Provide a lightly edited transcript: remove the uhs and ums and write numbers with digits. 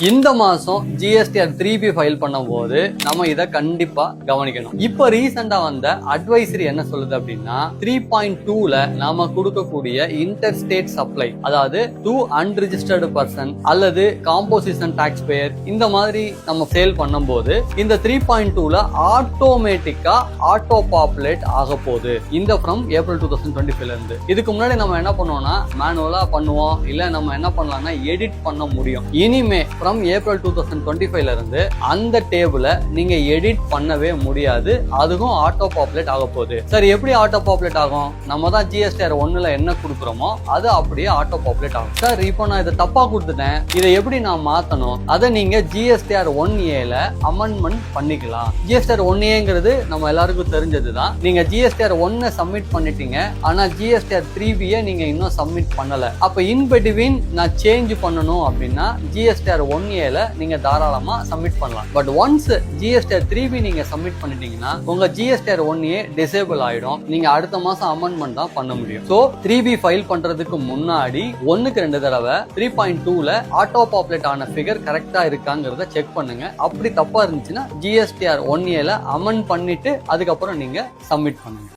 இந்த மாசம் GSTR 3B file பண்ணும்போது நம்ம இதை கண்டிப்பா கவனிக்கணும். இப்ப ரீசெண்டா வந்த அட்வைசரி என்ன சொல்லுது அப்படின்னா 3.2ல நாம கொடுக்கக்கூடிய இன்டர் ஸ்டேட் சப்ளை, அதாவது டு அன்ரிஜிஸ்டர்டு பர்சன் அல்லது காம்போசிஷன் டாக்ஸ் பேயர், இந்த மாதிரி நம்ம சேல் பண்ணும்போது இந்த 3.2ல ஆட்டோமேட்டிக்கா ஆட்டோ பாப்புலேட் ஆக போகுது. இந்த ஃப்ரம் ஏப்ரல் 2025ல இருந்து. இதுக்கு முன்னாடி நம்ம என்ன பண்ணுவோம்னா மேனுவலா பண்ணுவோம், இல்ல நம்ம என்ன பண்ணலாம்னா எடிட் பண்ண முடியும். இனிமே ஏப்ரல் 2025ல இருந்து அந்த டேபிள நீங்க எடிட் பண்ணவே முடியாது. அதுவும் ஆட்டோ பாப்புலேட் ஆக போகுது. சரி, எப்படி ஆட்டோ பாப்புலேட் ஆகும்? நம்ம தான் ஜிஎஸ்டிஆர் 1ல என்ன கொடுக்குறோமோ அது அப்படியே ஆட்டோ பாப்புலேட் ஆகும். சார், இப்போ நான் இதை தப்பா கொடுத்துட்டேன், இதை எப்படி நான் மாத்தணும்? அதை நீங்க ஜிஎஸ்டிஆர் 1A அமெண்ட்மெண்ட் பண்ணிக்கலாம். ஜிஎஸ்டிஆர் 1Aங்கிறது நம்ம எல்லாருக்கும் தெரிஞ்சதுதான். நீங்க ஜிஎஸ்டிஆர் 1 சப்மிட் பண்ணிட்டீங்க, ஆனா ஜிஎஸ்டிஆர் 3B நீங்க இன்னும் சப்மிட் பண்ணல. அப்ப இன் பிட்வீன் நான் சேஞ்ச் பண்ணணும் அப்படின்னா ஜிஎஸ்டிஆர் 1Aல நீங்க தாராளமா சப்மிட் பண்ணலாம். பட் ஒன்ஸ் ஜிஎஸ்டிஆர் 3B நீங்க சப்மிட் பண்ணிட்டீங்கன்னா உங்க ஜிஎஸ்டிஆர் 1A டிசேபிள் ஆயிடும். நீங்க அடுத்த மாசம் அமெண்ட்மெண்ட் தான் பண்ண முடியும். சோ 3B ஃபைல் பண்றதுக்கு முன்னாடி 1க்கு 2 தடவை 3.2ல ஆட்டோ பாப்புலேட் ஆன ஃபிகர் கரெக்டா இருக்காங்கிறத செக் பண்ணுங்க. அப்படி தப்பா இருந்துச்சுன்னா ஜிஎஸ்டிஆர் 1Aல அமெண்ட் பண்ணிட்டு அதுக்கப்புறம் நீங்க சப்மிட் பண்ணுங்க.